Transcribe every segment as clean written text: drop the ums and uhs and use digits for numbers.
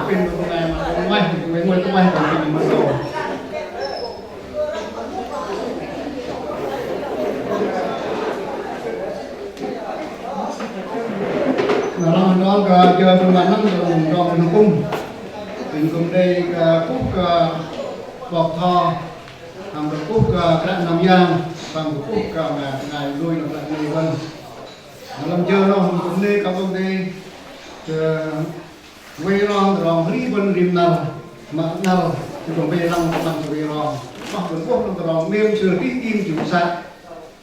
pin của này mà không may thì mấy người không may còn mình mất đồ nó chờ phần bản năm rồi mình cung mình cùng đây cúc bọc thò hàng được cúc cạn nam giang bằng cúc ngày đuôi là lại người vân làm chơi nó cũng đi các công ty quay ron rong hri bên rim nào mà nào thì còn về rong bằng quay ron hoặc là quốc là rong mềm sửa đi im chủ sạch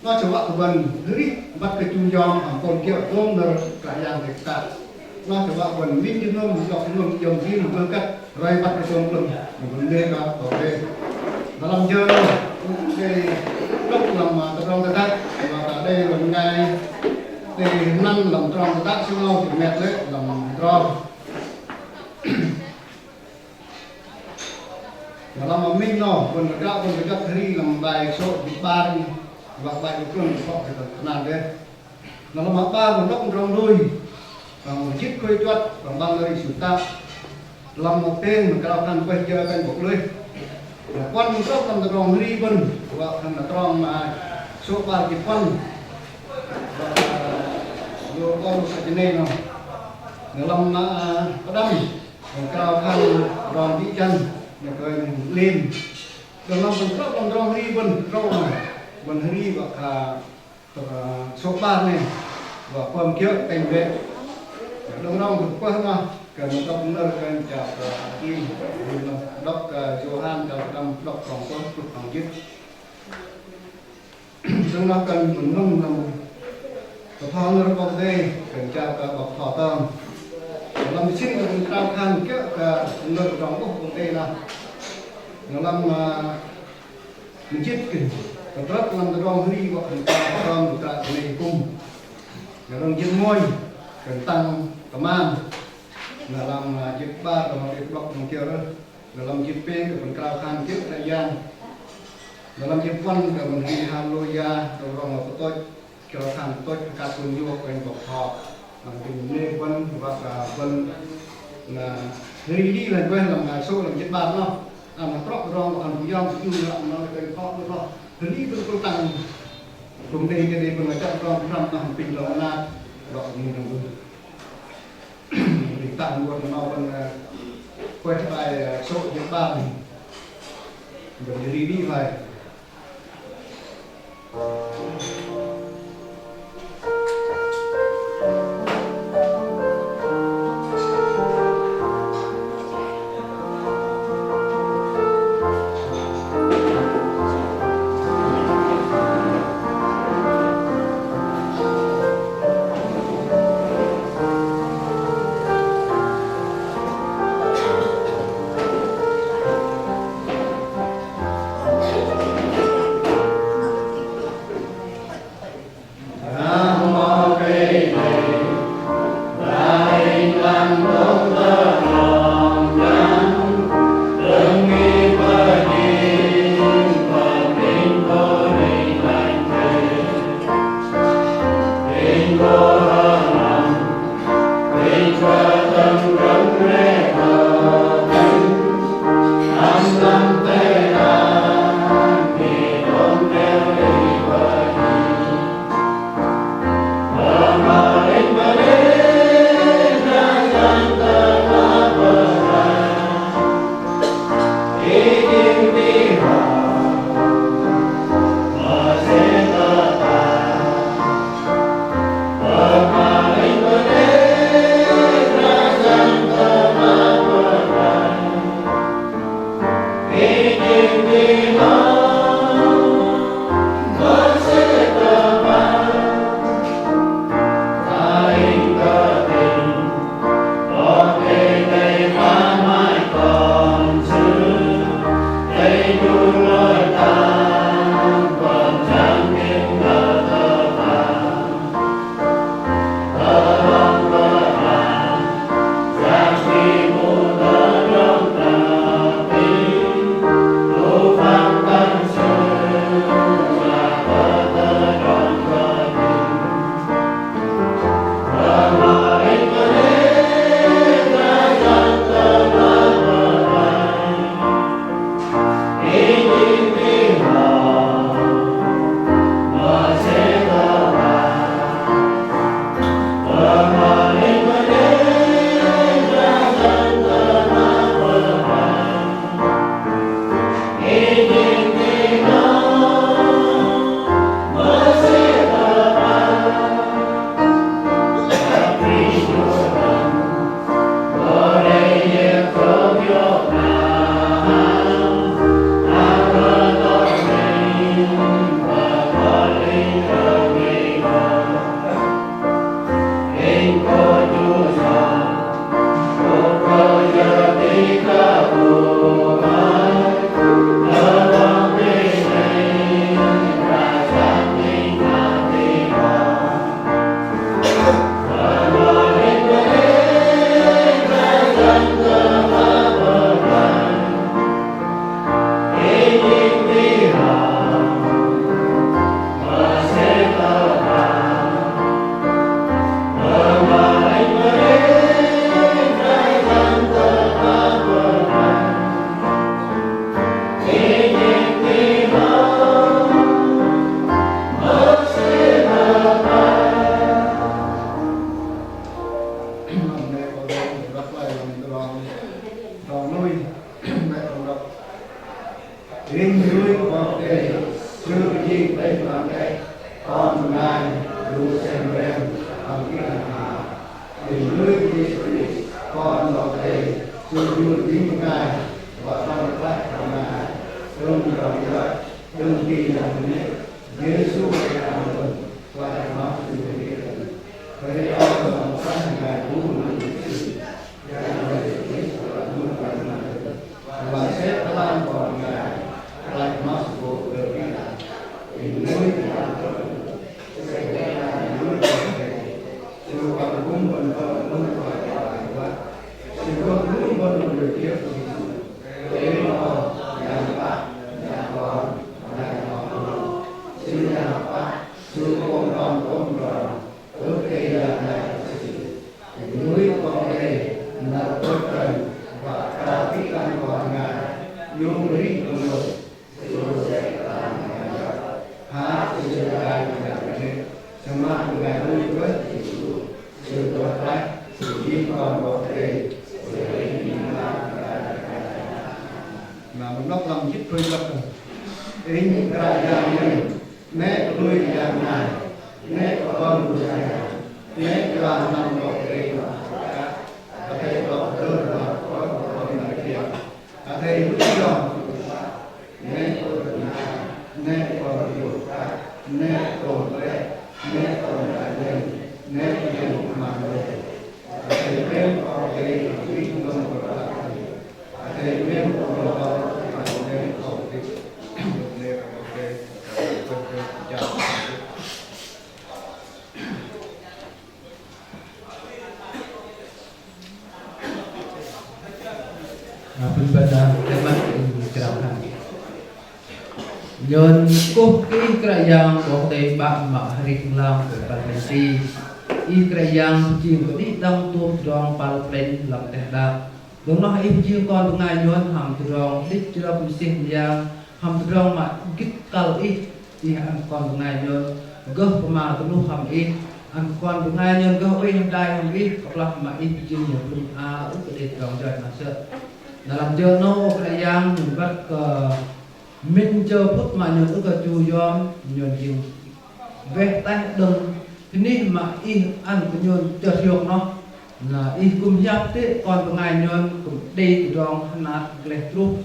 nó cho bạn bên hri bắt cái chung giòn hàng con kia tôm được cả dạng để cả nó cho bạn bên linh như nó một dọc luôn dòng đi một bên cắt rồi bắt cái tôm lưng mình lên đó ở đây nó làm chơi đâu đây lúc làm tập rong tập tác và đây là ngày thì năm làm tròn tác siêu lâu thì mệt đấy làm tròn và làm mà mình nó còn cái thi làm bài số bị ba đi và bài của con họ phải làm đấy nó làm ba còn đốc trong đuôi và một chiếc quay chuột và bao người sụt ta làm một tên mình cao thành quay chơi bên bọc lưới quan một số làm tròn đi bên và thằng là tròn mà số ba cái quan vô con sẽ nên không nếu làm có đâm cao khăn ròn đi chân nhà cười lên đừng làm mình rất làm ròn đi bên rau này bên đi và cả số ba này và phần kia cảnh vệ đồng lòng được qua không cần đọc nơi cần chào kim đọc Johan đọc phòng quân thuộc phòng dứt chúng nó cần mình nông làm và thong nó có đây cần chào cả bọc thọ tầm làm xin được cao khăn kéo cả nơi trong của công ty là nó làm mình chết kì còn rất làm được rong đi hoặc là cao tầm được tại này cùng nó đang chết môi cần tăng tầm an là làm chết ba rồi chết bọc trong kia đó là làm chết pe còn cao khăn chết đại gian là làm chết văn cả mình đi ham lôi ra rồi rong là tôi cho khăn tôi cả tuần vô quen bọc thọ mình nên quân và cả quân là đi là quen làm ngày số làm chết ba nó mà tróc rong làm dòng chú làm nó cái khó nó đi tôi tăng cùng đây cái đây còn là chắc rong trăm làm bình lòng na gọi như đồng luôn mình tăng luôn nó còn quen bài số chết ba mình rồi đi vậy còn nuôi mẹ còn đọc riêng nuôi con đây chưa gì đây làm đây con ngài đủ xem em bằng cái hà thì nuôi gì con đọc đây chưa nuôi tiếng ngài và con lại của ngài đừng đồng lại đừng kỳ là này Giêsu là mình và nó từ đây vậy ông là các ngài cứu mình và sẽ làm còn ngài lại mắc bộ được cái này thì nuôi là sẽ là nuôi chưa còn cũng vẫn không phải là chỉ có cũng vẫn được tiếp để nó làm bạn nhà con xin nhà bạn chú con ở cây này núi con đây là tốt trần và cả cái căn còn ngài dùng lý cùng rồi rồi sẽ làm ngài há thì sẽ ngài ngài xong mà ngài nuôi với sự tốt lành sự gì còn có thể mà mình đọc lòng giúp tôi lập in ra dạng này nét nuôi dạng này nét con của ngài nét làm nằm có thể thầy có cơ là có con này kia thầy lúc đó nét còn được nét còn đấy nét còn lại đây nét hiện mà đây thầy biết có cái quý ngân của các thầy biết có nên có cái nên có cái Berbeda teman kerana Yon kuh ki kerajaan bong tei bak mak hari kelam berparlesi I kerajaan chim ko di dang tuom drong pal plen lam teh dak dong noh I chim kon pengai yon ham drong dik jra pusih yang ham drong mak git kal I an kon pengai yon goh pema tenu ham I an kon pengai yon goh oi ham dai ham I kaplah mak I chim yon pun a u ke drong jai masuk dalam jono kerajaan membuat ke minjo put manyo ke juyon nyon jing veh tah deng ini mak I an kunyon tersiok no na I kum yap te kon pengai nyon kum de dong hanat gleh tru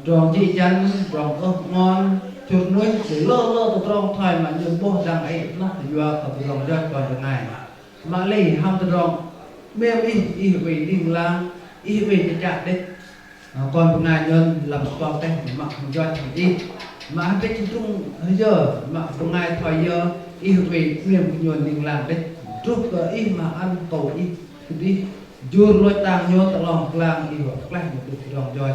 dong ji jan dong ngon chut nuôi để lơ to dong thai mà nyon boh dang ai no yua ka dong jat kon pengai ma le ham dong mem I we ding lang I về chặt đấy còn pengai nhân làm toàn tay mặc doanh đi mà cái chung giờ mà pengai thoại giờ I về niềm nhuần đình làm đấy trước I mà ăn cầu I đi jur lôi tang nhuần tận lòng làm I hoặc làm một được lòng rồi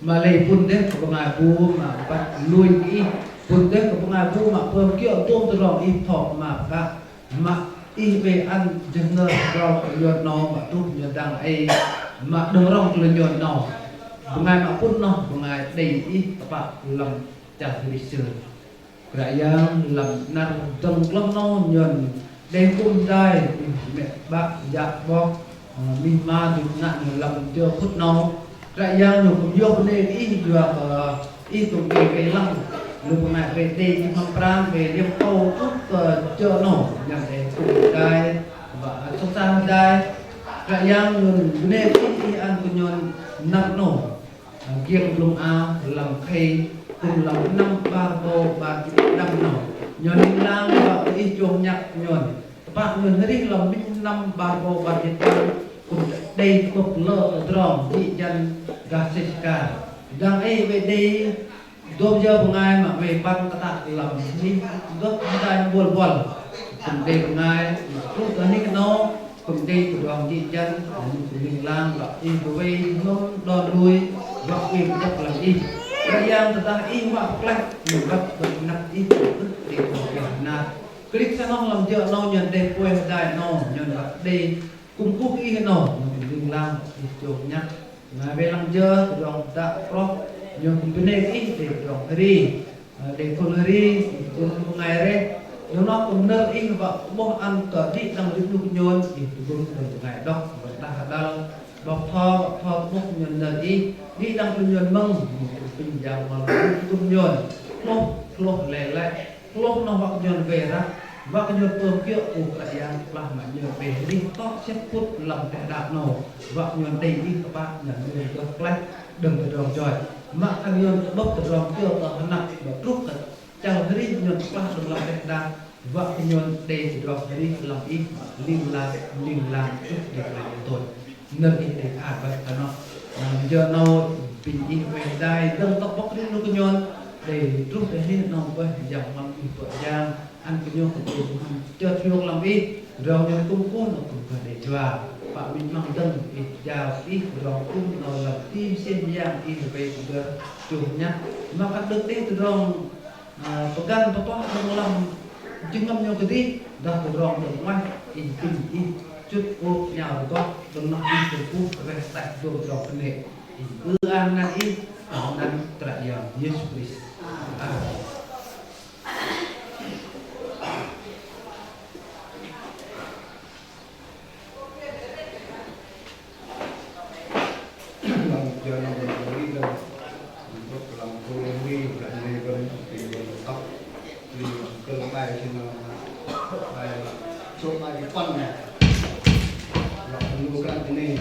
mà lấy phun đấy của pengai bu mà bắt lui I phun đấy của pengai bu mà phơm kiểu tôm tận lòng I thọ mà cả mà I về ăn chừng nơi rau nhuần nó mà chút nhuần đang ai mà đừng rong lên nhon nọ pengai mak pun no pengai dei I apa lam chặt lịch sử kerajaan lam nar dong klom no nhon dei kum dai mẹ bác dạ bok min ma du nak lam chưa phút no kerajaan no kum yo ne I juga I kum ke lang lu pengai pe dei ham pran về liêm câu chút chưa no yang dei kum dai và song san dai kerajaan ne I an kunyon nak no kiêng lung ao làm khay cùng làm năm ba bô ba năm nọ nhon lang và I chuông nhạc nhon bạn người hết làm minh năm ba bô ba năm cùng đây cục lơ tròn dị chân gasika đang ai về đây đôi giờ pengai mà về ban kata làm ni gấp tay buồn buồn cùng đây pengai lúc đó ni nó cùng đây của đoàn dị chân cùng lang và I về nó đòn đuôi và quyền rất là I kerajaan tentang I mak plek nyubat bernak I di Việt klik sana lam je no nyen de poe dai no nyen de kumpu I no ding lang I chok nyak na be lang je dong ta pro nyen kumpene I de dong ri de kolori kun ngai re nó cũng nơ I và bo an ka di dang di nuk nyon I tu gun ngai dok ta dal bọc thọ bốc nhon là đi đang tu nhon mông bình giang mà tu nhon lúc lẻ lúc nó bọc nhon về ra và cái nhon tôm kia lại yang là mà nhon về đi có xếp phút lòng để đạp nổ và nhon đầy đi các bạn nhận nhon được lách đừng từ rong trời mà cái nhon bốc từ rong kia ở nặng và rút cả chào đi nhon qua đừng lòng để đạp và cái nhon đầy từ rong đi lòng ít linh là chút để lại tội nên cái để vậy nó giờ nó bình yên về đây đừng tóc bóc đi luôn cái nhon để rút để hết nó với dòng lòng bị vợ giang ăn cái nhon của tôi chơi phiêu làm ít rồi nhon cung nó cũng phải để cho và mình mang tân ít giàu ít rồi cung nó là tim xem giang ít về cũng được chủ nhá mà các đứa đấy từ rồi pegang apa dalam jengam yang tadi dah terang dan mai in chút ô nhào to đừng nói in từ phút về sạch đồ đỏ này cứ ăn ăn in ăn tại Yesus Kristus làm giờ làm việc đi đâu lúc làm công đi lại đi gần thì tóc đi cơ bài thì nó bài số bài cái phân này lọc mua cái này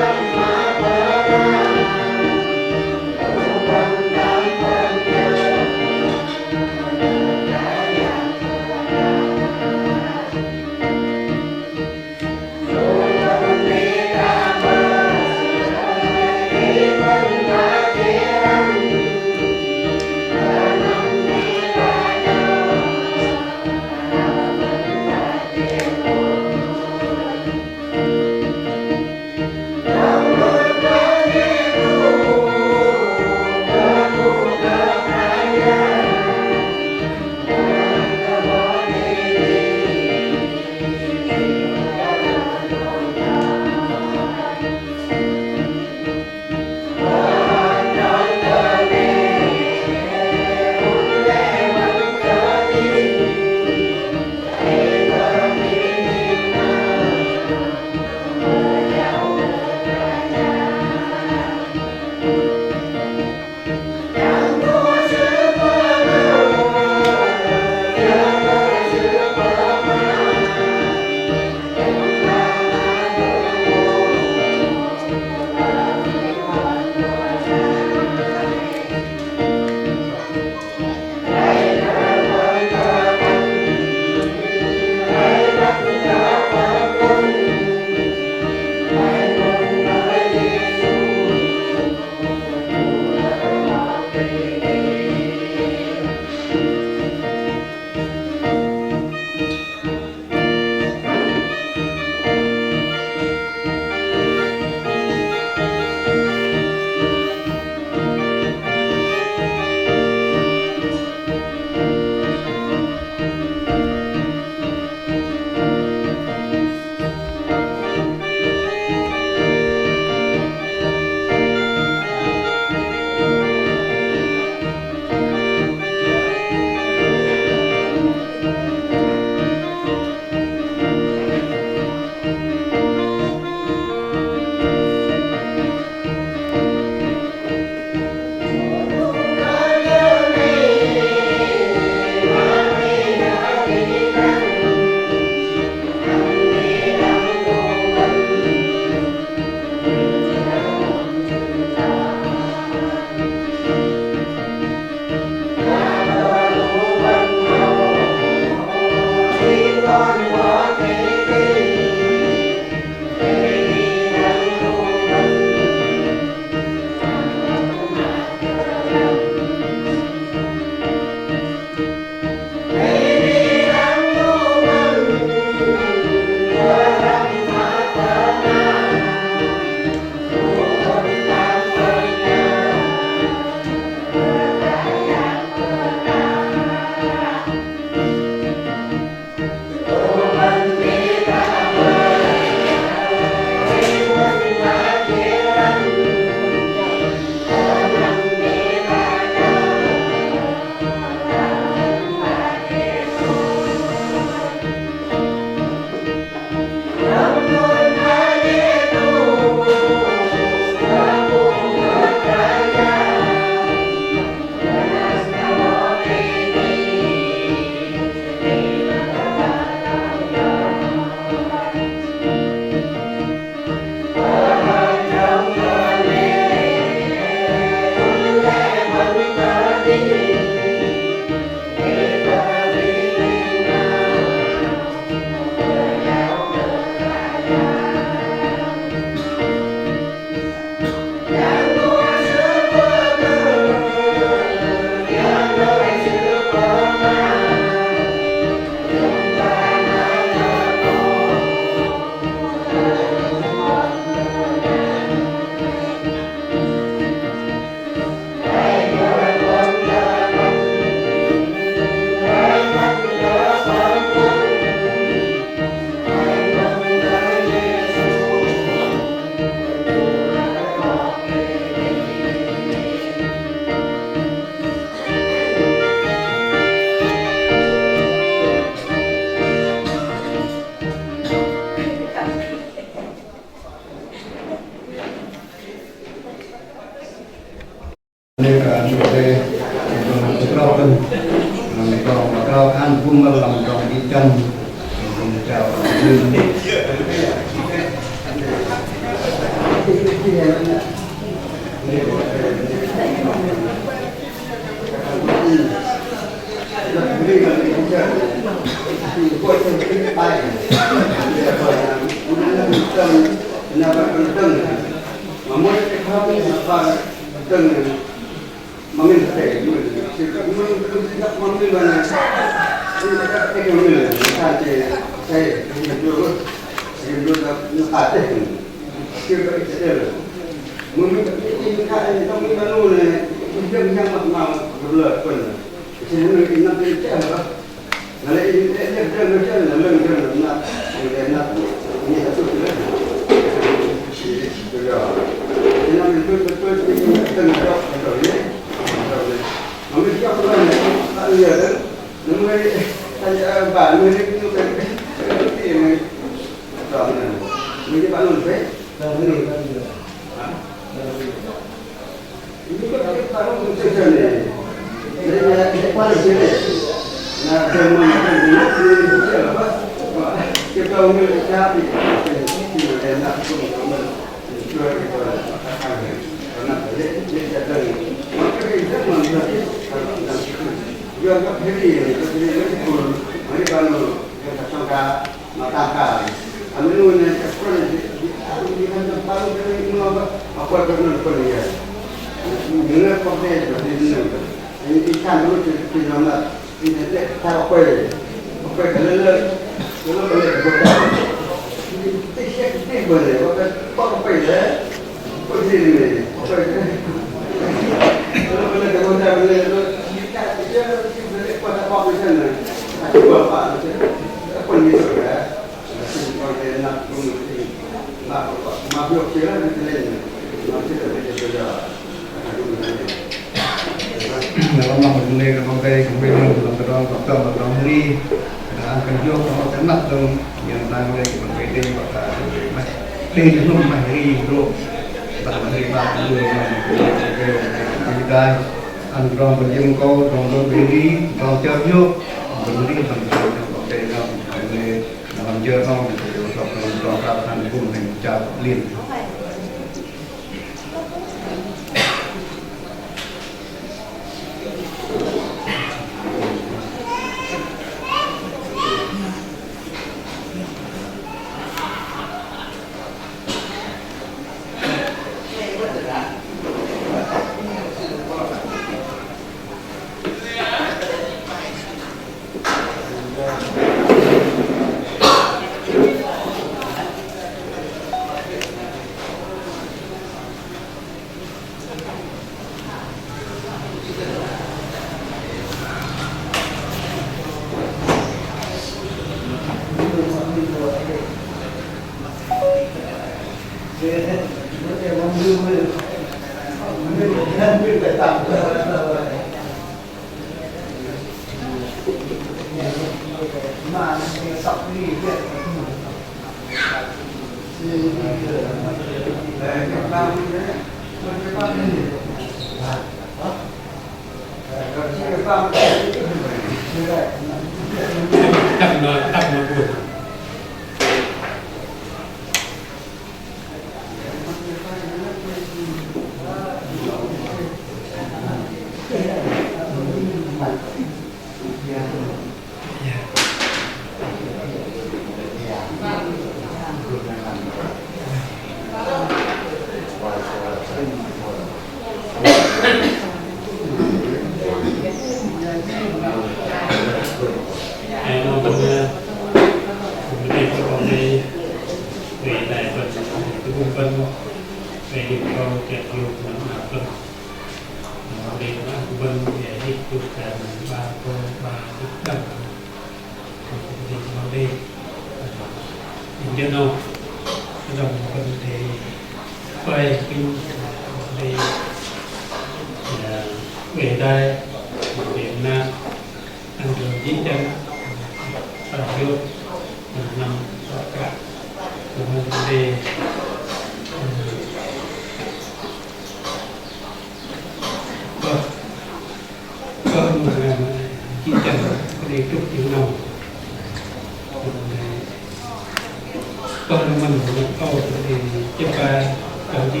còn mình cầu thì kita cầu đi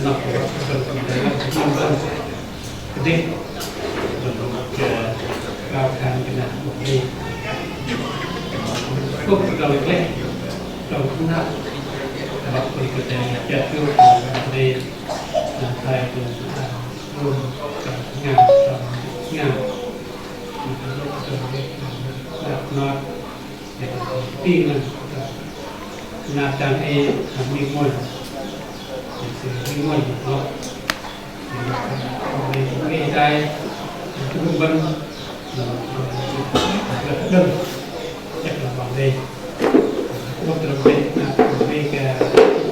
nó có phần phần đấy là năm lần cái rồi vào hàng cái nào một đi cũng đầu lên đầu cũng nặng và phần cái này chặt tiêu đi là thay luôn ngàn ngàn nó tin là đang e làm đi mồi đi mồi nó về đây trung bình đơn chắc là bằng đây một trường về cái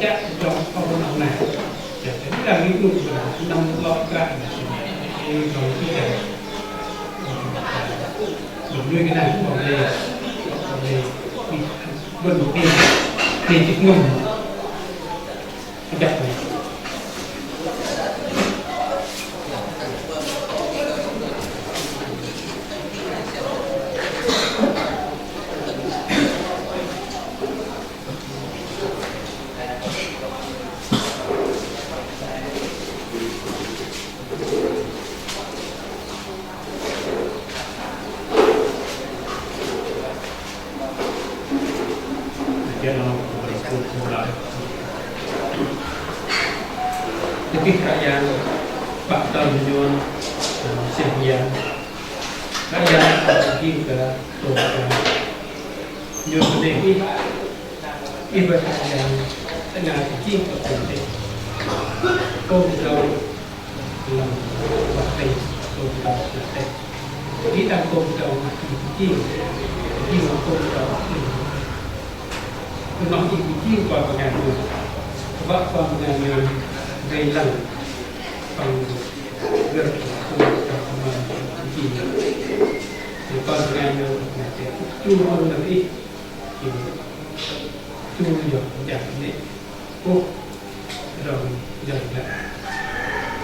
chắc trong không nào này chắc là cái lúc năm lo cả rồi cái này đúng như cái này cũng bằng đây bên một tiền tiền chích ngầm đẹp này cái kaya bạn tầm nhuận sinh nhiên kaya pergi ke nhuận để ibadah yang tengah kecil terpenting kau tahu dalam waktu kau tahu nanti kita kau tahu kecil kita kau tahu nó chỉ kecil qua pengajian sebab pengajian gây lăng bằng gần sama kecil thì con ngày nào sẽ chu hơn là ít thì chu nhiều giảm đấy cô rồi dần dần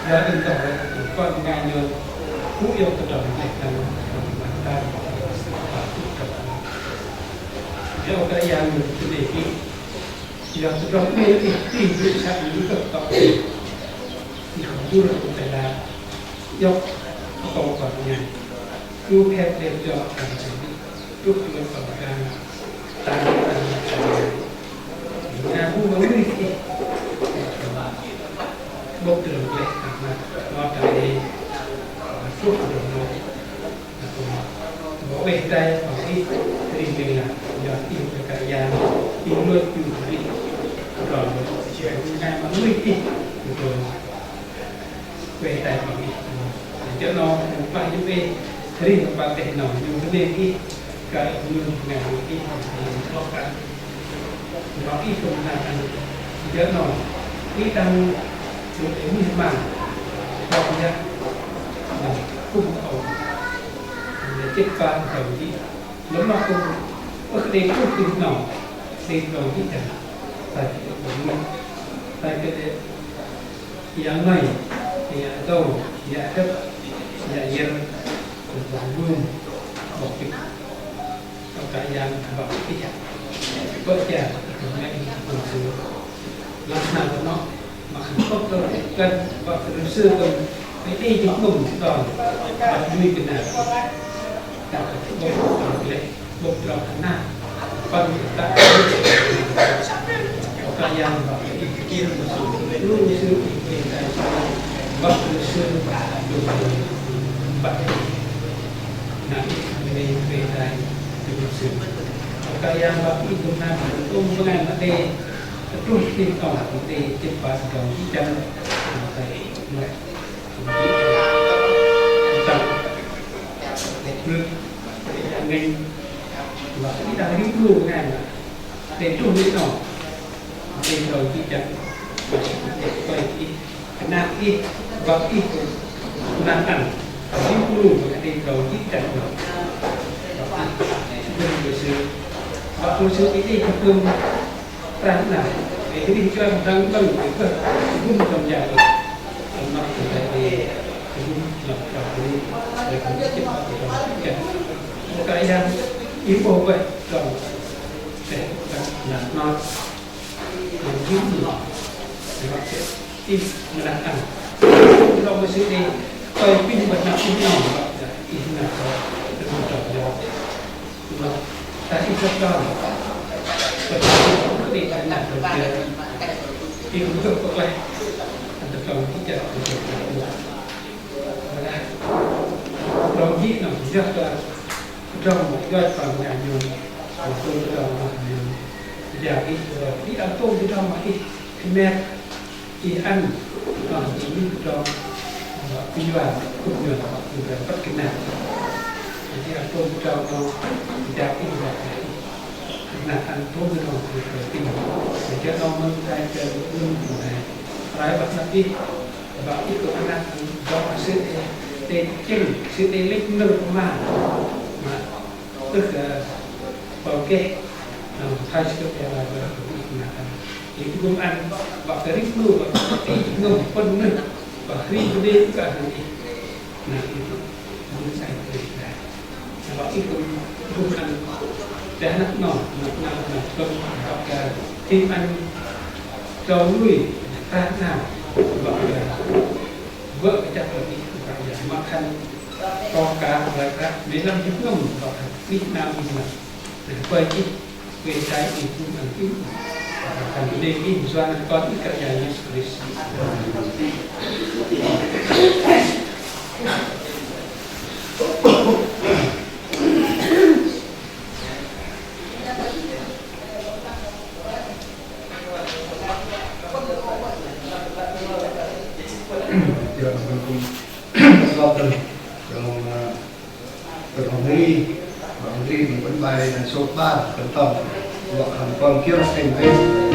gia đình tổng con ngày nào cũng yêu cái trọng này là bản thân và tất cả nếu cái gia đình cái gì thì là cái trọng này thì tự sát những cái tổng thì không du được cũng phải là dốc cầu còn nhà cứu phép để cho thành sự giúp cho phần ra ta nhà cũng có nguy hiểm bốc đường lệ nó tại đây suốt đường nó bỏ về tay bỏ đi thì mình là giờ tìm cái cả nhà tìm nuôi tìm đi rồi chuyện ngày mà nguy hiểm rồi về tay bỏ đi cho nó phải như vậy thì nó bạn để nó dùng cái đề cái nguyên ngày cái khó khăn nó ít không là cho nó ít đang được đến những mảng hoặc nhá cung cầu để chết van cầu đi nếu mà không có cái đề không tin nào thì cầu đi chẳng phải đúng tại cái giá này thì đâu giá thấp giá yên và luôn một cái cả gian vào cái chặt bớt chặt ngay một sự làm sao cho nó mà không có cân và phải xưa cần phải đi những vùng đòn và duy cái nào tạo cái bộ lệ bộ tròn nào phần tại cả gian vào cái kia một sự luôn xưa thì tại và xưa được bật nanti về tại được sự kaya bagi guna untuk mengenai terus di tol di cepat dan jam sampai kita nên và cái đang đi luôn ngay mà để trung đi tàu để đầu đi chậm quay đi nam đi và đi nam ăn đi luôn để đầu đi chậm rồi đừng sự và tôi sự cái gì cũng rằng là để đi cho rằng lâu cái cơ cũng trong nhà rồi nó phải để cũng lập ra đi để cũng tiếp tục cái gì yếu vậy rồi để là nó những gì để bạn sẽ im là ănเราไปซื้อเองไปปิ้งแบบนั้นปิ้งหน่อยแบบอีกหน่อยก็จะมีจอดยาวเราแต่ที่ชอบก็ประชาชนปกติแบบนั้นเราเจอที่รู้สึกว่าอันตรายที่จะเป็นแบบนั้นไม่ได้เรายิ่งหน่อยยอดก็trong một giai đoạn nhà nhiều của tôi là nhiều giờ ít ăn tôm thì trong mà ít mẹ ít ăn còn chỉ trong kinh doanh cũng như là bất kỳ nào thì ăn tôm trong nó giờ ít là ăn tôm thì nó thì kinh để cho nó mới thay cho lương này trái bát nát ít và ít của ăn do sự tên chừng sự tên linh nương mà tức là bảo kê thay cho cái là thì cũng ăn bảo cái rít nuôi và cái ngông phân nữa và khi tôi đến cả hàng thì là muốn xài cái này bảo ít cũng ăn để nó nọ là công học là thêm ăn cho nuôi ta nào bảo là vợ cái chắc là đi phải là mặc khăn con cá lại khác để làm những ngầm vào Việt Nam mình là quay ít về trái thì cũng là ít thành cái đề kinh doanh có ít cả nhà như Hongri mình bài là số 3 cẩn tổng gọi hàng con kia thành viên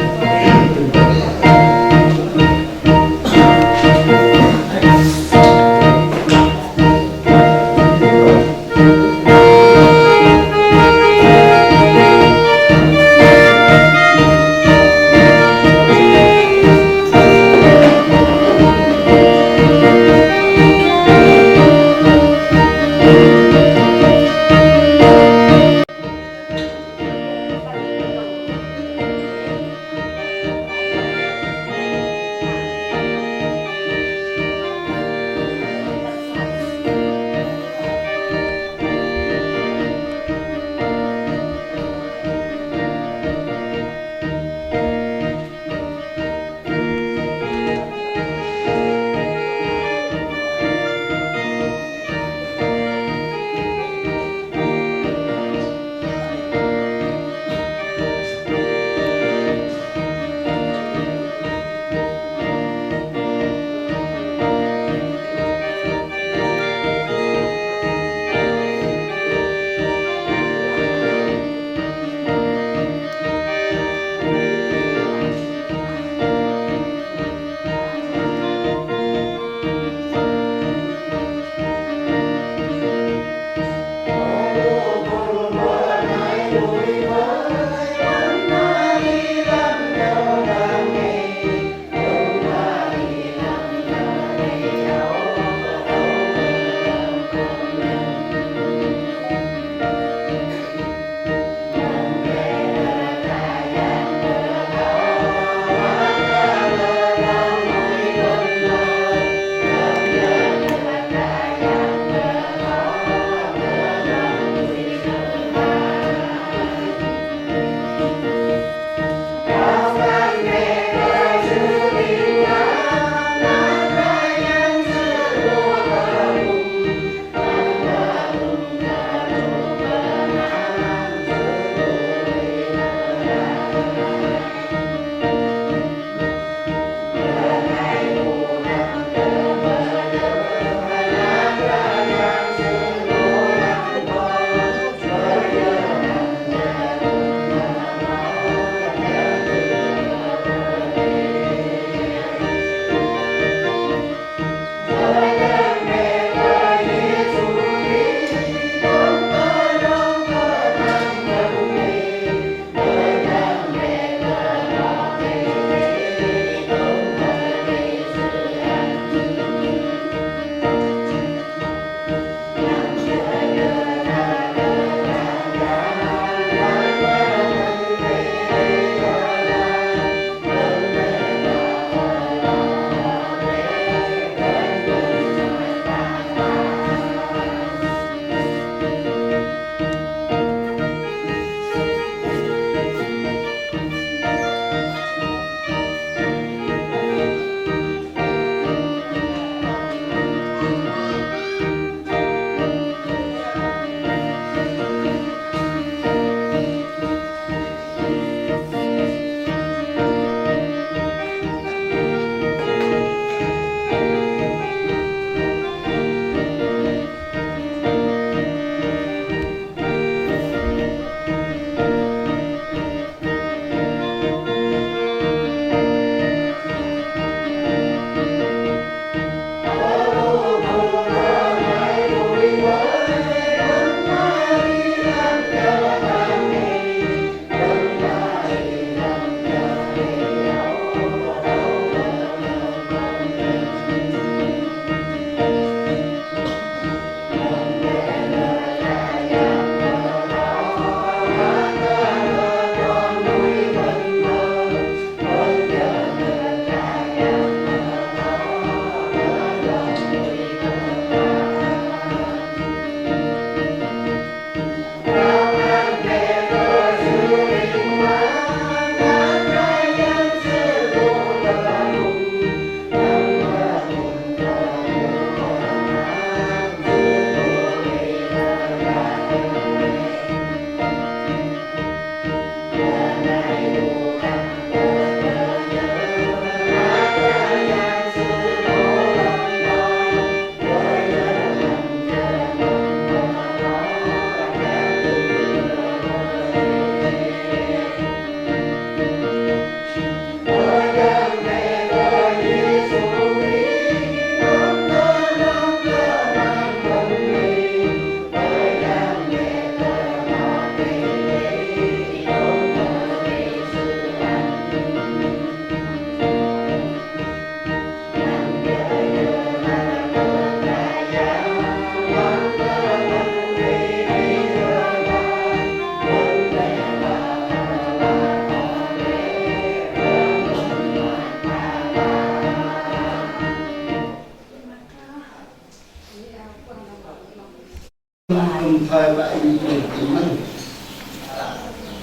thời vậy mình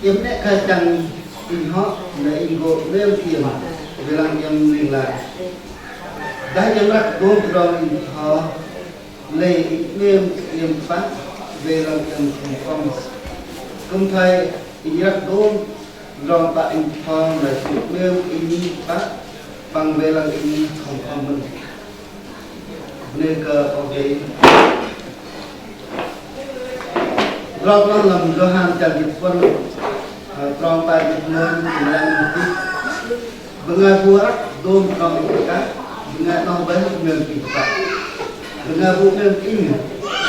yếm nét khai chân in họ để in gỗ nêu tiền về làm nhầm liền lại đã nhầm rắc đôi rồi họ lệ nêu yếm phát về làm nhầm không công thầy in rắc đôi rồi bạn họ là nêu in phát bằng về làm in không mình nên cơ okเราก็ลำก็ห้ามจากญี่ปุ่นตรองไปญี่ปุ่นในที่บางงานบัวโดนตรองอีกครั้งบางงานน้องไปเมืองอีกครั้งบางงานบัวเมืองอิน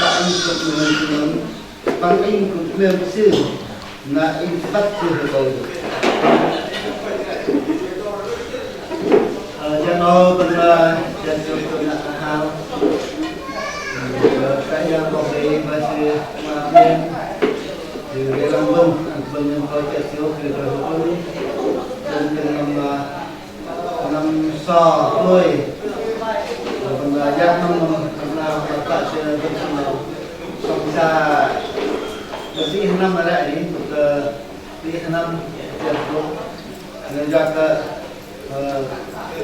บางอินกับเมืองเมืองบางอินกับเมืองซื่อนาอินปัดซื่อตัวจะนอนเป็นจะจุดตัวอาหารsaya boleh baca maafin di dalam benda projek siok di dalam dan dengan enam so thôi benda yang enam tak saya bersama bangsa mesti enam ada ini di enam jatuh dan jaga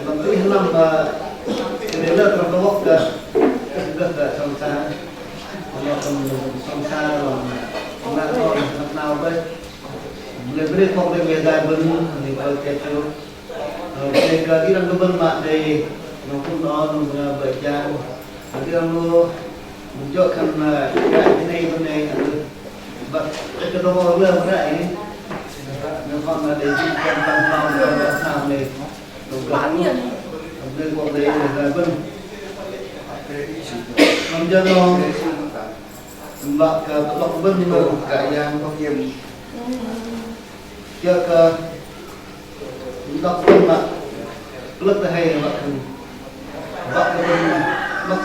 mesti enam ini adalah terbawa ke rất là song xa nó còn song xa rồi mà thôi lúc nào với người biết không được về dài vững thì tôi kể cho cái cái đang có vững mạng thì nó cũng nó vậy cha cái đang lo một chỗ khăn là cái này bật cái nó bao giờ nó lại nó còn là để chỉ cần tăng phòng rồi sao này nó gắn nên có để dài vững không cho nó bạc bạc bên mà cả giang không nhiều cho cơ bạc bên mà rất là hay bạc bạc bên bạc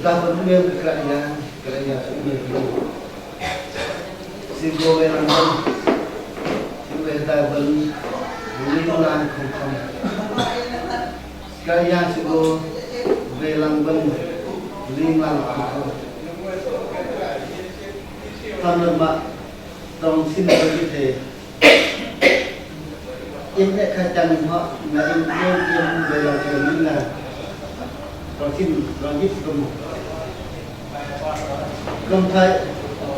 ra bên nhiều cả giang cũng nhiều xin cô về làm bên xin về tài bên lý nó làm không kaya sugo velang ben limang aku tanam mak tong sin bagi te im nek kacang họ na im velang velang na tong sin langit kum thai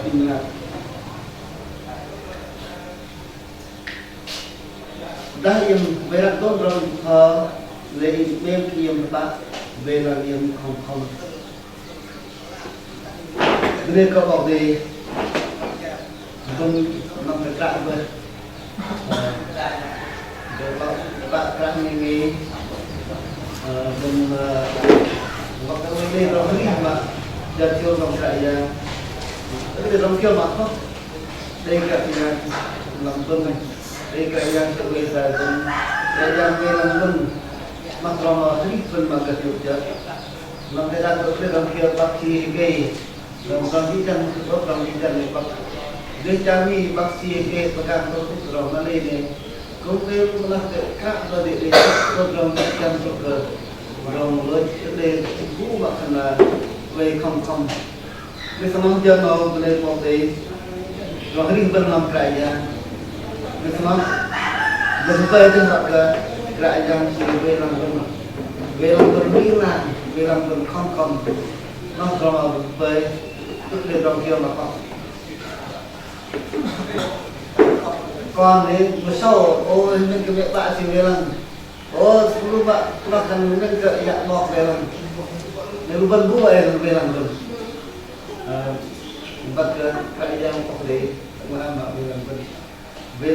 inna dah im velang ton rong về đêm kiềm bạc về là niềm không nên có bảo về không nằm phải cạn rồi để bạn cạn nghề đừng hoặc là bên đó hơi mà giờ chiều dòng chạy cái để dòng chiều mà không đây cả thì làm vâng này đây cả yang tự về dài vâng đây yang về làm vâng makrama tripun magasudja mangkira dokter kamkia paksi ke kamkitan pak de chami paksi ke pakan dokter ramale ne kompe malah ke kak bade program jam ke rong le de bu makna we không le samang jam no le pote rohring bernam kaya le samang jumpa dengan ke kerajaan về làm không nó còn về tức là trong kia mà không con ấy một sau ôi nên cái mẹ bạn chỉ về lần ô lúc bạn cần nên cậy dạng bọc về lần nếu vân vũ về lần rồi vật cậy dạng bọc đấy mà làm bảo về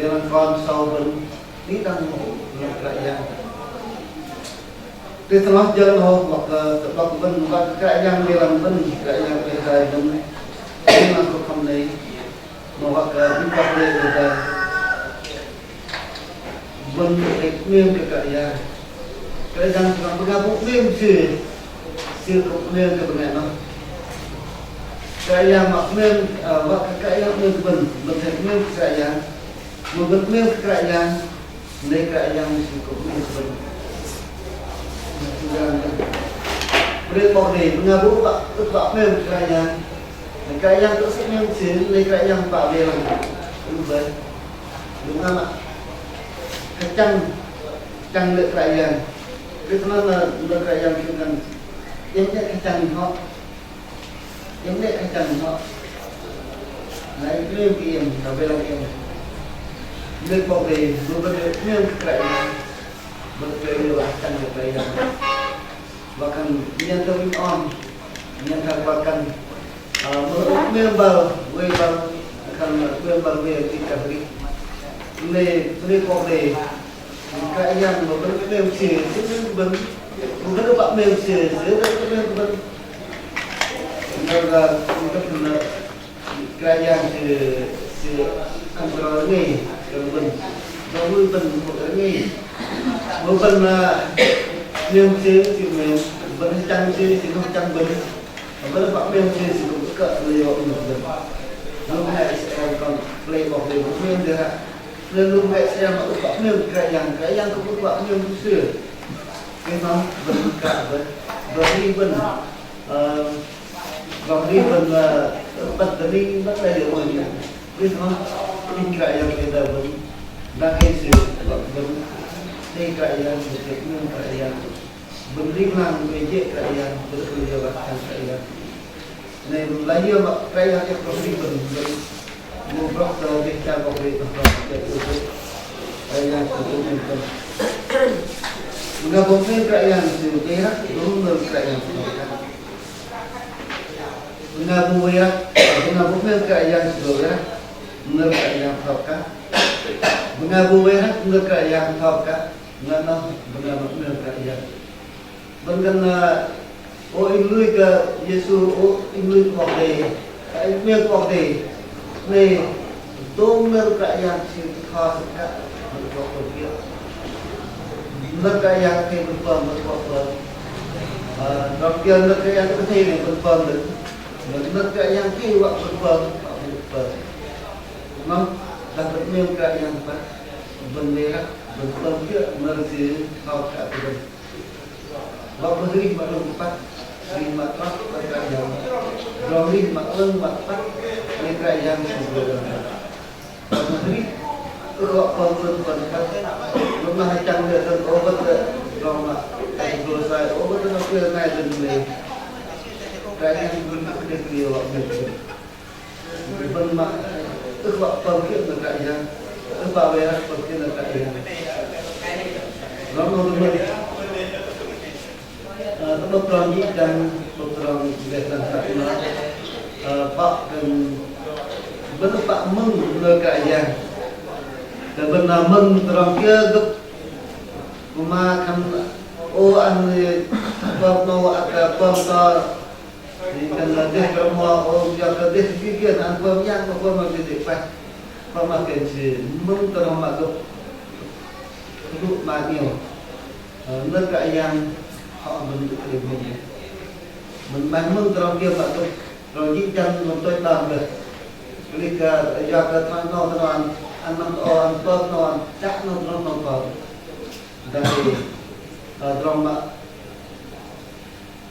lần con sau vân tí đang một cậy dạng cái thằng nó chơi nó hoặc đọc vân và cậy dạng về lần vân cậy dạng về dài vân nhưng mà không đấy mà hoặc những vật liệu rồi vân cái miếng cái răng còn cái bụng miếng chưa cũng miếng cái này nó cái răng mặc miếng và cái răng miếng vân thành miếng cái răng một vân miếng cái răng lấy cái răng cũng miếng vân đây bọn này nga bố bạn tức bạn miếng cái răng tôi sẽ miếng xíu lấy cái răng bảo vệ làm đúng vậy đúng không ạ cái chăng lệ cái răng cái nó là cái răng cái răng giống như cái chăng họ giống như cái chăng họ lấy cái miếng kia bảo vệ làm kia lấy bọn này nó vẫn miếng cái răng vẫn cái điều chăng lệ cái răng và cần nhân tâm on nhân thằng và cần member we kan member we di kali le ko le ka yang mo kan mem si ben bukan pak mem si ben naga kan ka yang si antara ni ben baru ben ni bukan mem si mem ben chang si không chang ben với bạn bên kia thì cũng cỡ lì vào một lần lúc này sẽ còn play bọc để một bên được ạ nên lúc này sẽ mà bạn bên cái yang cũng có bạn bên sửa cái nó vẫn cả với đi bên vòng đi bên bật đi bắt đây được rồi biết không đi cái yang bây giờ vẫn đang hay sửa vẫn đi cái yang một cái nguyên cái yang beriman beje kalian berkeliaran kalian. Nih lahir mak kaya yang beriman ngobrol kalau kita ngobrol tentang itu kaya itu. Enggak boleh kaya sejarah belum kaya. Enggak boleh kaya sejarah benar kaya apa? Enggak boleh kaya apa? Enggak benar kaya. Bằng ô in lui cái Giêsu ô in lui học đề cái miệng học đề này tôi miệng cái yang chỉ khó cái mình học được kia nó cái yang thì mình phần mình học được đó kia nó cái yang cái thi này mình phần được nó cái yang thi hoặc mình phần nó là cái miệng cái yang phải vấn đề mình phần kia mình chỉ học cả từ Bapak beri mak lompat, beri mak pak mereka yang, beri mak pak mereka yang sudah. Bapak beri kalau konfirmasi rumah hacang dia dan obat rumah kalau saya obat itu nak kira naik dan beli, kaya yang guna dia kira waktu itu. Bukan mak itu kalau mereka yang, itu bawa mereka yang. Ramai orang dokter ni dan dokter dan satu Pak dan benar Pak Meng lekaya dan benar Meng terang kia gep memakan an apa mau ada apa di kan deh kamu jaga deh gigian apa yang apa mau jadi apa makan si Meng terang mak gep duduk magil lekaya họ mình được điều mình mang mừng trong kia mà tôi rồi dính chân mà tôi làm được cái do cái thằng nó ăn năm ăn cơm nó ăn chắc nó còn đây trong mà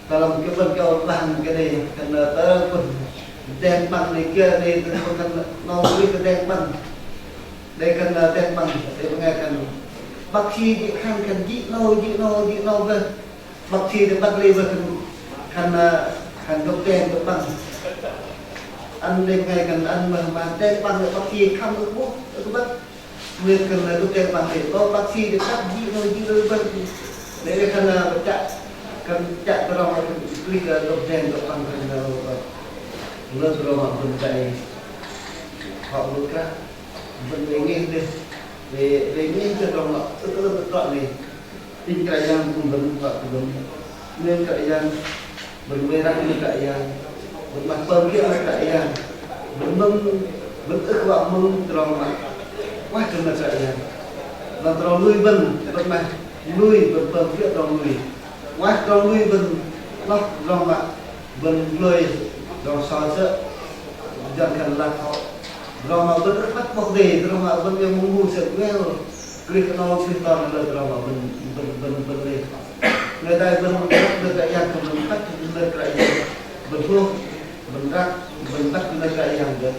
kalau cái bên kau làm cái này thành tớ đèn bằng này kia đây cần nó biết cái đèn bằng đây cần đèn bằng để nghe cần bác sĩ cần dị nô về bác sĩ thì bác lấy về cần gốc đèn gốc bằng ăn đêm ngày cần ăn mà tên bằng bác sĩ không được bút các bác nguyên cần là lúc tên bằng để có bác sĩ để cắt gì thôi vân để cần là cần chạy cái đó click đột đèn đột bằng cần lên rồi mà mình chạy họ luôn cả mình về nghe đi về nghe cho đồng lọ tức là chọn này tin cái yang cũng vẫn vợ cũng nên cái yang mình về ra cái yang mình mặc bơm kia cái yang mình mình ức vợ mông rồi mà quá chừng là cái yang là rồi nuôi vân vẫn mà nuôi vẫn bơm kia rồi nuôi quá rồi nuôi vân nó rồi mà vân nuôi rồi soi sợ dần dần là họ rồi mà vẫn bắt bọc đề rồi mà vẫnยังmuốn mua sợi nghe rồi cái nó xin toàn là rồi mà mình đề người ta vẫn được cái yang của mình bắt được cái mình thua mình ra mình bắt được cái yang được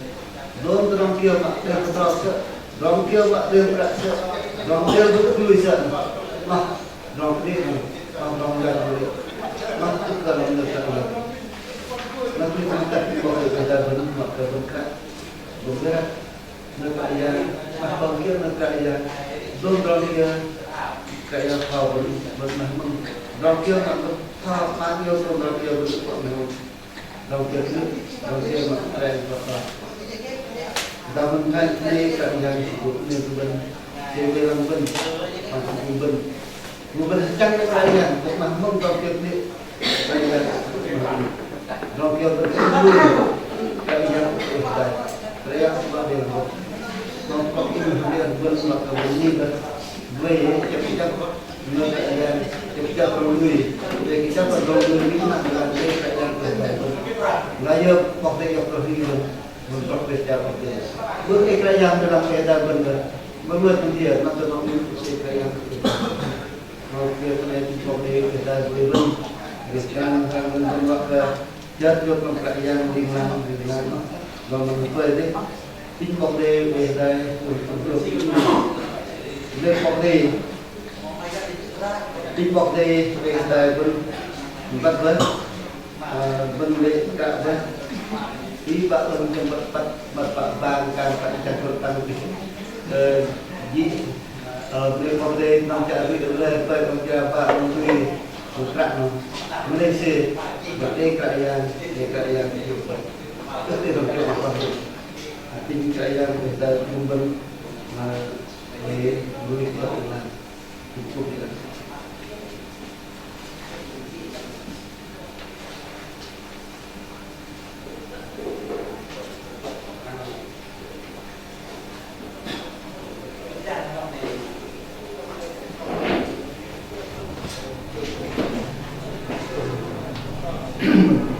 rồi trong kia mà đem vào sợ rồi kia mà đem lại sợ rồi kia vẫn vui sợ mà rồi đi rồi ra rồi nó tức là mình được sợ nó cứ tăng tận của người ta vẫn mặc cái vẫn khác đúng chưa nó cái mà còn kia nó cái luôn rồi kia cái thao vẫn mình rồi kia mà thao bao nhiêu rồi kia vẫn còn nhiều rồi kia mà đây và đó mình thấy đi cái cũng như bên thì về làm bên mà cũng bên chẳng cái này mà không còn kia đi đây là rồi kia vẫn vui cái đây saya sebagai nomor kemudian bermakna begini về cepat perlu jadi kita perlu ini mana ada yang terbaik ngaya waktu yang terhilang untuk berjaya bukan kerajaan dalam keadaan benar membuat dia nanti nomor kerajaan kalau kita naik sampai kita belum sekarang kan membuat jatuh kerajaan dengan và mình về đấy tin bọc đề về đây lên bọc đề tin bọc đề về đây vẫn bắt vấn vấn đề cả vấn ý bạn vẫn trong bật vàng càng phải chặt vượt tăng gì lên bọc đề nằm chạy bị được lên tới nằm chạy bạn duy một rạng Malaysia bật đề cả yang tất nhiên là cái quan trọng tin cái người ta vân vân mà để nuôi vợ là cũng được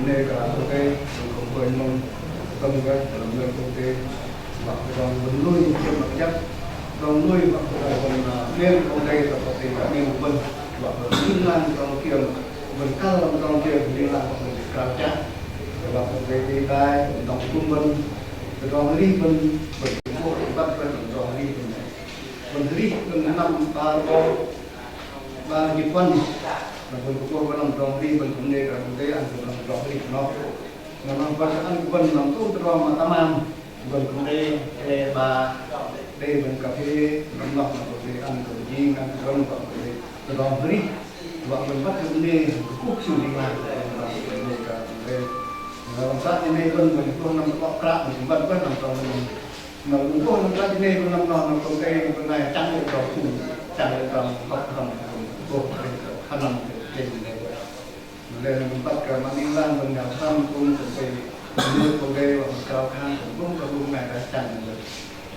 nên cả cái với mong tâm cái làm nên công ty và còn vẫn nuôi trên mặt chất còn nuôi và còn nên công ty là có thể là nên vân và liên lan trong kia vân cao làm trong kia liên lan của mình cao chắc và công ty đi tay đồng cung vân còn đi vân bởi vì cô bắt vân còn đi vân đi vân năm ba nhịp vân và vân của cô nằm trong đi vân cũng nên là công ty ăn cũng nằm trong đi nó memang bahkan bukan langsung terlalu tamam bukan kemudian ba đây bên cà phê nóng lọc là có thể ăn cơm chiên ăn cơm còn có thể terlalu beri và mình bắt được đi cuộc xử lý mà làm sao thì này bên mình không nằm bọc cạn mình vẫn vẫn nằm trong mình mà cũng không nằm ra này nằm nằm trong cái bên này chẳng được rồi chẳng được rồi học hành của khả năng trên này lên bắt cả mang đi lan bên nhà thăm cũng phải đưa con đê vào cao khang cũng không có vùng này đã chặn được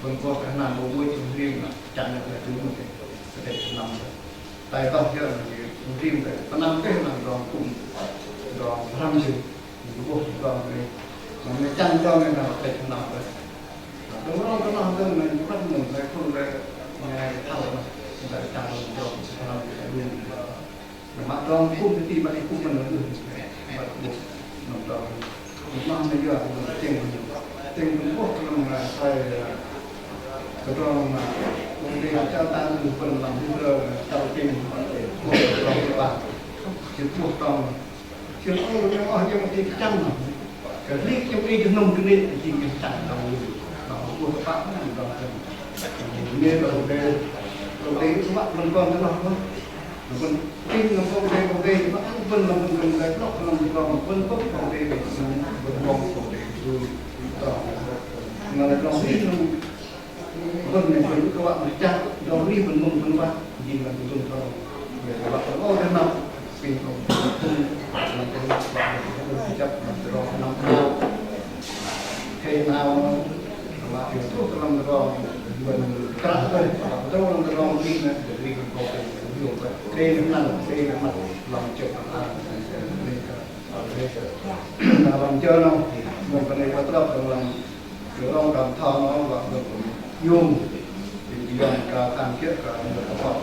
bên qua khả năng bộ mũi chúng riêng là chặn được là chúng mình có thể nằm tại tao chưa là chúng riêng để có năm cái là đòn cùng đòn tham dự vô đòn này mà mới chăn cho nên là thể nằm đấy đúng không có nằm đâu mình bắt mình phải không để nghe thao mà phải chăn đòn tham dự luôn mà đòn cung thì tìm lại cung mình là được mà đòn mang bây giờ tiền Trung Quốc là phải cái đó mà công ty trao tặng được phần làm bây giờ trao tiền của các bạn chứ buộc tòng chứ không có bao nhiêu một tiền trăm cái lý trong cái nông cái này thì cái chặt đầu đó của các bạn đó như là đầu tiên các bạn mình còn cái nào không mình kinh nó không đây nó vẫn là mình cái nó còn vẫn tốt còn đây mình vẫn mong còn đây rồi đó mà là lòng tin vâng này với các bạn chắc đó đi mình mong các bạn nhìn là mình dùng cho về các bạn có thế nào vì không làm cái bạn chấp rồi năm nào khi nào mà hiểu thuốc làm rồi mình cắt thôi đâu làm rồi đi này để đi có cái nhiều vậy đây nó nằm đây là mặt lòng chợ là làm chơi đâu một cái này bắt đầu làm kiểu ông làm thao nó và được dùng thì dùng cả tham kết cả một cái phòng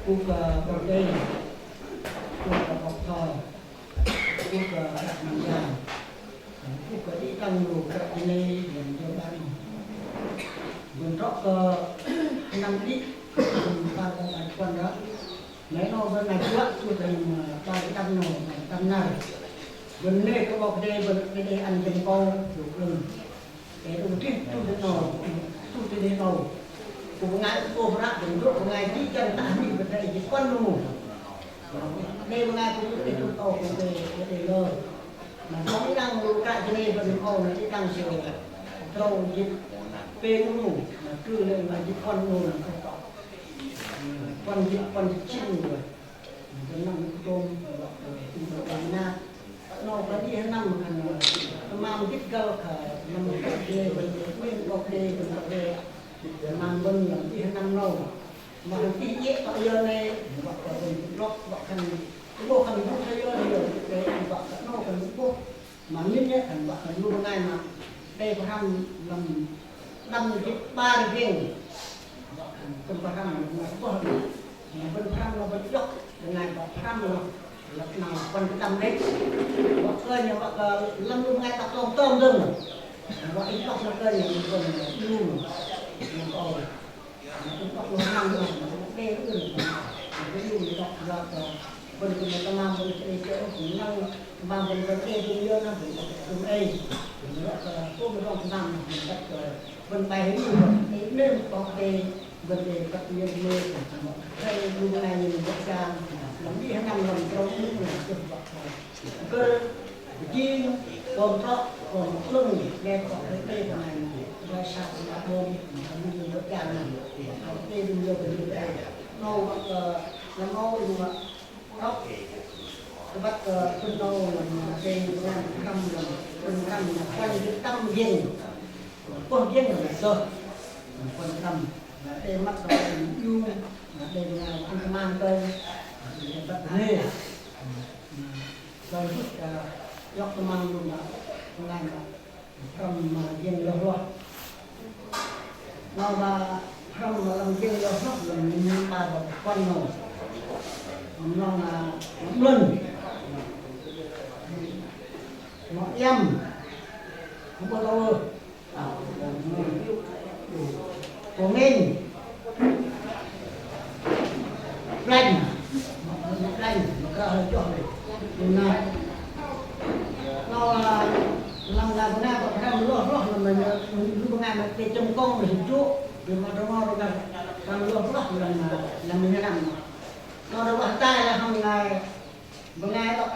Buka bordei, buka boktor, buka manja, buka di tanggu ke ini dan jalan. Bentuk ke 6 lít, pada bantuan dah. Mereka benar kuat sudah cari tanggu, tanggal. Benar ke bordei, benar anjing kau, belum. Itu tu dia tahu. Pengai tu berat bentuk pengai ni kan tak ni benda ini kon lu. Ni pengai tu itu tahu ke lo. mà nó mới đang lùi cạn cho nên vẫn ô nó sẽ đang chiều trâu dịch phê cũng ngủ mà cứ lên mà dịch con ngủ là không có con dịch chim rồi cái năm cái tôm tìm được cái na nó có đi hết năm mà mang cái cơ cả năm cái đề bên bên góc đề bên góc đề mang bên là đi hết năm lâu mà cái dễ bao giờ này hoặc là bên góc góc thành cái bộ thành không thấy nhiều cái góc nó còn bộ mà nhất nhất thành góc là như ngày mà đây có thằng làm năm cái ba cái riêng còn có thằng là có bên thằng là bên góc ngày có thằng là nào còn cái đầm đấy bác ơi nhà bác lâm luôn ngay tập tôm tôm đừng bác ít bác nó cơ nhà mình còn luôn mình còn bác luôn năm rồi nó đen nó đừng cái luôn đọc ra bên người ta mang bên cái chỗ cũng năng mang bên cái kia bên dưới nó phải dùng ấy nữa là có cái rong năm mình đặt bên tay hết luôn nên có cái vấn đề các nhân mê đây luôn này mình rất ra làm đi hàng năm làm trong những người được bậc cơ chi còn thọ còn lưng nghe có cái tên này ra sao là bom mình rất ra này tên nhiều cái như đây nó làm ngô nhưng mà đó cái bắt phân nô là tên là năm là phân năm là quanh cái tâm viên con viên là sơ quan tâm đây mắt đó yêu đây là ăn mang tên vật nề rồi chút dọc mang luôn là ngay là cầm viên lợn luôn nó là không là làm viên lợn hết là mình ta vào quan nổ nó là luân nó em không có đâu của mình lành nó ra hơi cho này nó làm cái nào còn làm lúa là mình lúc ngày mà cái trồng công để chỗ để mà nó làm lúa là mình làm nó đâu bắt tay là hàng ngày bữa nay đọc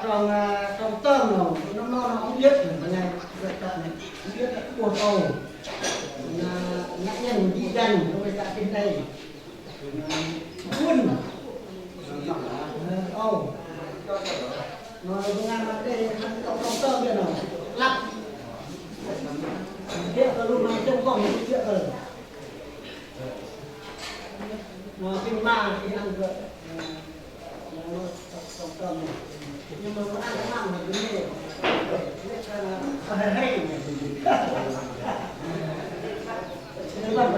trồng tôm rồi nó không biết bữa nay không biết là cua tàu nạn nhân đi dần rồi tại trên đây quân nó bữa nay mà đây trồng tôm kia nào lắp thế là lúc này trông còn những chuyện rồi nó kinh ma thì ăn được nhưng mà nó ăn cái măng là cái gì hay nhưng mà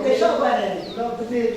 cái sốt này nó cái gì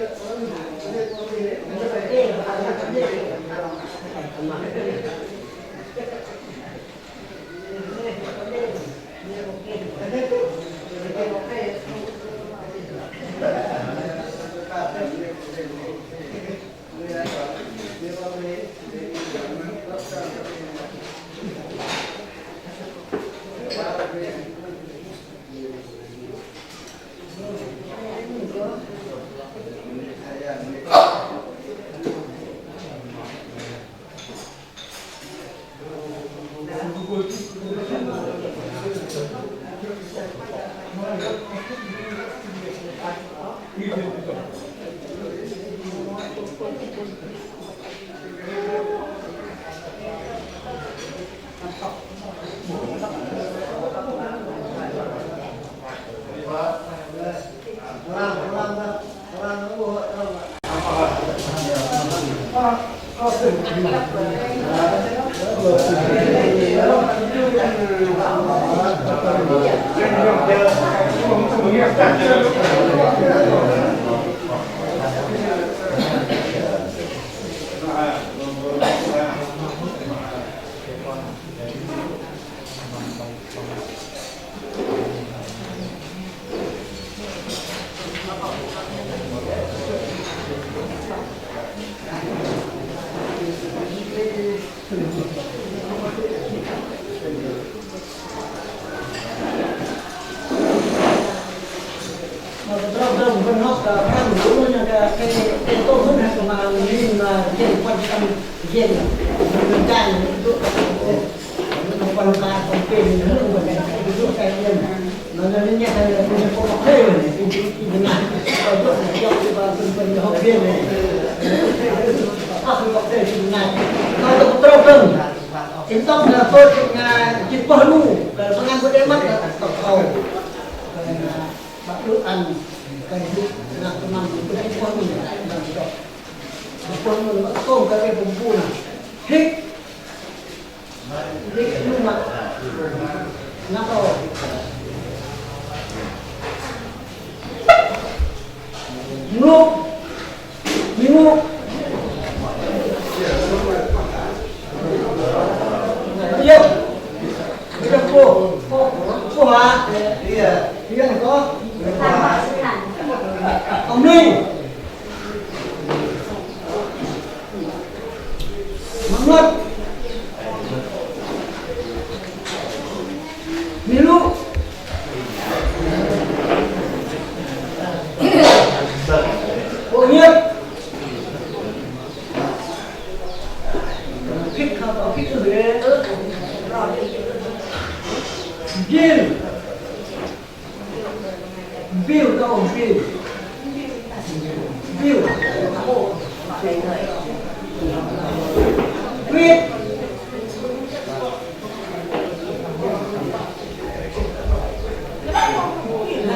palangka konten nung bagay dito kay yan nananin niya tayo ng pagkain hindi na ito na yung iba ng panahon ako ko din na kalau terus intong na po nga gipahnu kalau panganggo emat tao bakluan kay na tumang gipahnu na dito gipahnu ko kay bumbuna hik hik lumak nako nguk nguk Iya. Kita po ha. Iya. Iya ko. Ông đi. Mang lật. Milu. Ô nhiệt. Thích không? Thích từ đấy. View. View đâu view. View. Viết.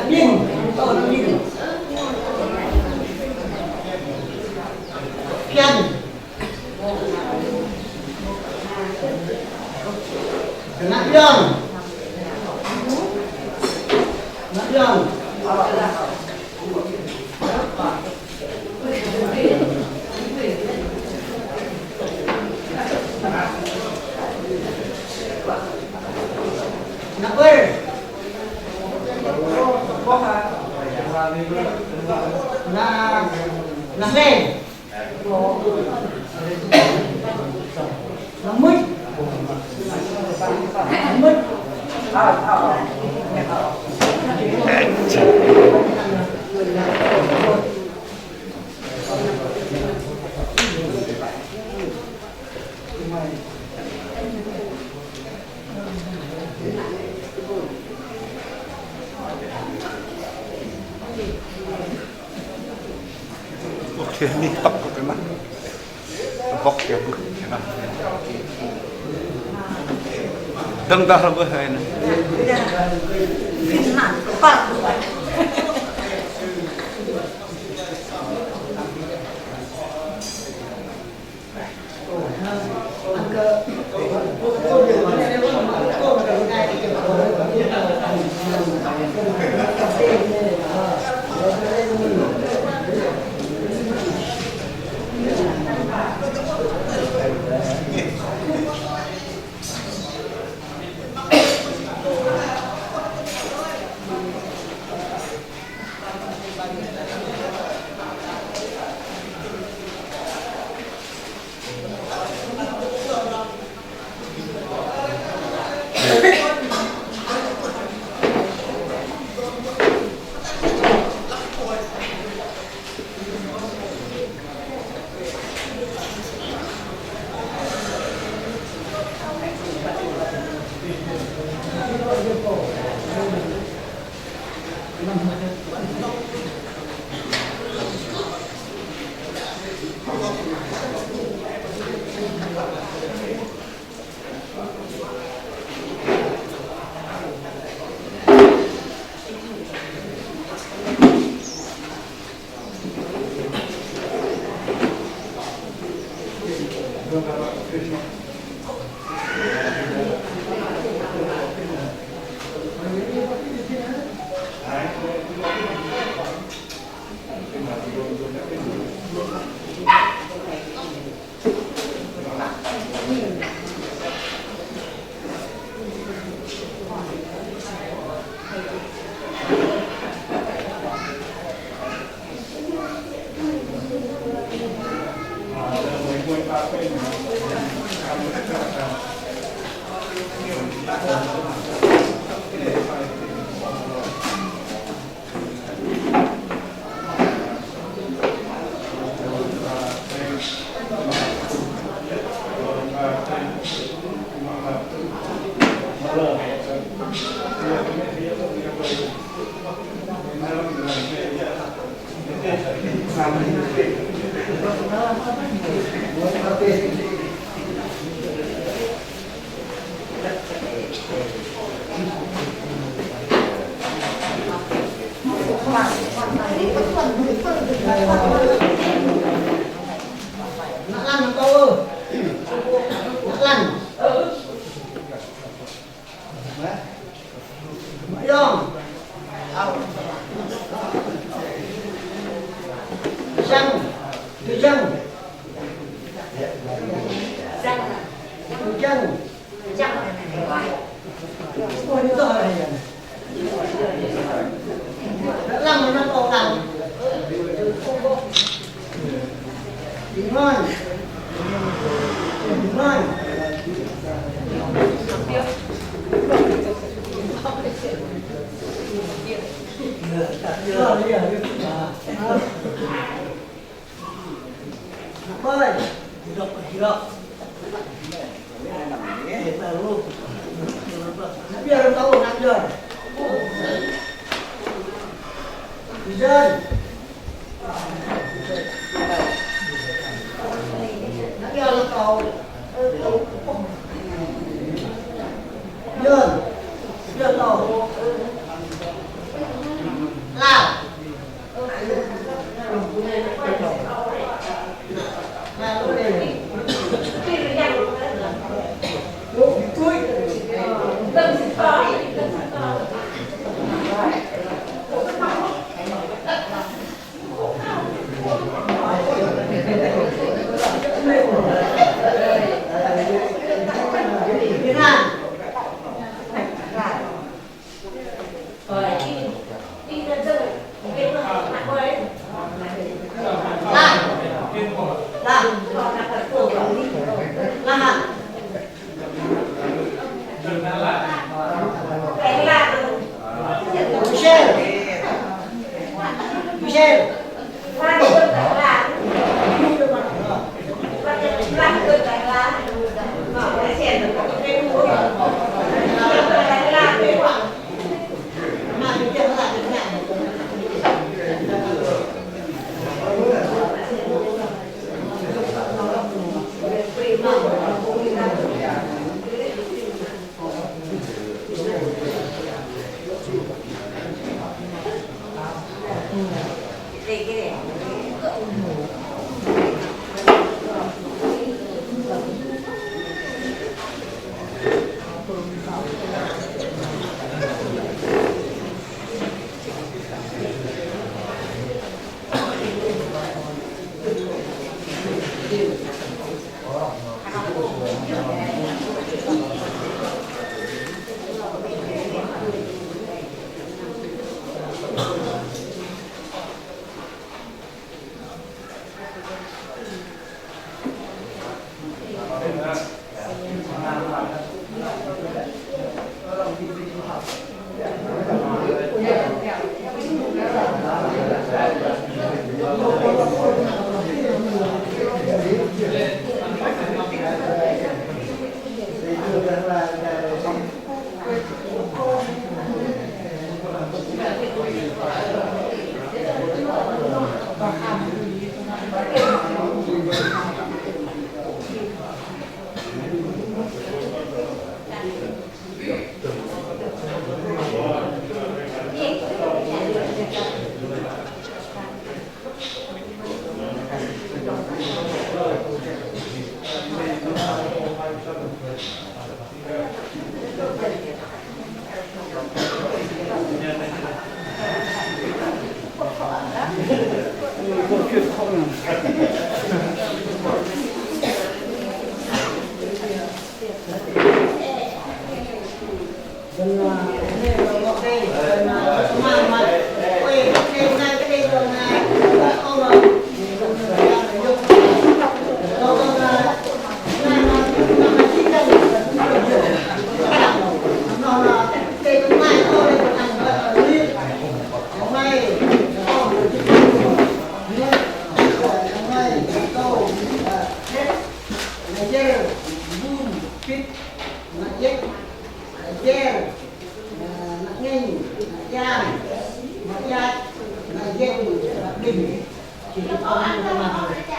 Nhìn. Đâu là nhìn. Khen. Nak yang. Nak yang. Nak ber. Nak lên. Nak mít. Mít. Oke, ini top kena. Tepok ya bu, kena. Deng dah lebih ini. Fitnah, pak. Nak lan kau ơi. Nak lan. Mak Yong. Jang. Tu jang. Tu jang. Oh itu apa ya? Nak lan mana kau lan? Iman. Iman. Ơi, hirap. Biar tahu nak jalan. Jalan. Nak jalan tahu. Jalan. Biar tahu. Lao. Lalu ini.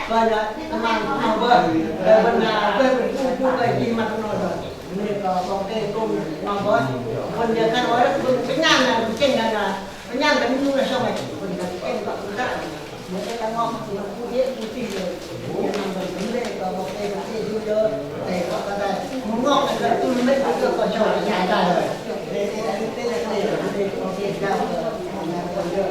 Và mang mau bơ bên bên khu cái gì mà nó rồi nên có cái tôm mau bơ bên giờ cái nói cái nhang là trên là cái nhang cái như là sao mày bên là cái gọn cái một cái ngon thì nó cũng dễ cũng tùy rồi nhưng mà mình vấn đề có một cái dư dơ để có cái này muốn ngon là tôi mới được còn cho cái nhà ra rồi đây có tiền cao còn dơ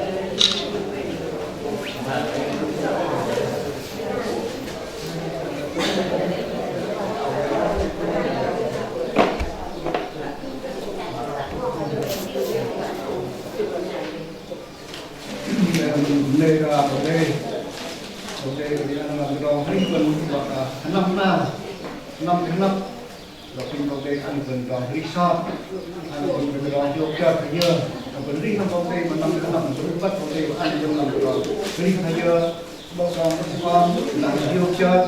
đây là ở đây là đòn hai phần hoặc là năm nào 5 là phim ở đây ăn phần đòn resort ăn phần đòn vô chơi phải nhớ phần riêng năm ở đây mà 5 phần bắt ở đây ăn trong làm đòn riêng phải nhớ bao con con làm vô chơi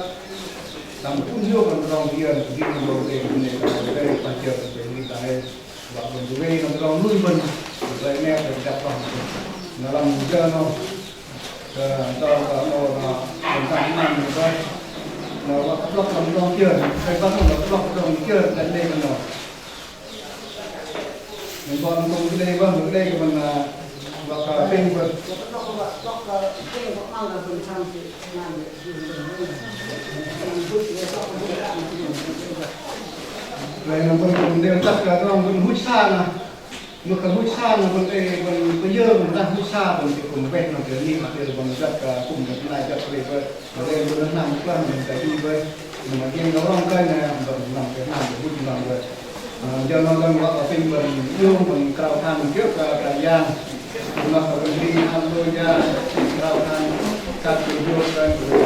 làm cũng vô phần đòn kia riêng ở đây này ở đây phải chơi để đi tại và phần đây làm đòn nuôi mình rồi nè phải đặt vào nó làm chơi nó cho nó làm thành năm rồi nó lọc làm đòn chơi phải bắt nó lọc đòn chơi tại đây mình nó mình còn cùng cái đây vâng cái đây mình và cả bên vâng rồi nó mình đều chắc là nó mình hút xa nè mà cái hút xa là mình bây giờ mình đang hút xa mình thì cùng quen làm cái gì mà thì mình rất cùng cái này rất tuyệt vời ở đây mình nằm qua mình phải đi với mình mà kiêng nấu ăn cây này mình làm cái nào để hút làm rồi cho nó đang gọi là phim mình yêu mình cào than trước cả giang mà phải đi ăn đôi ra cào than các video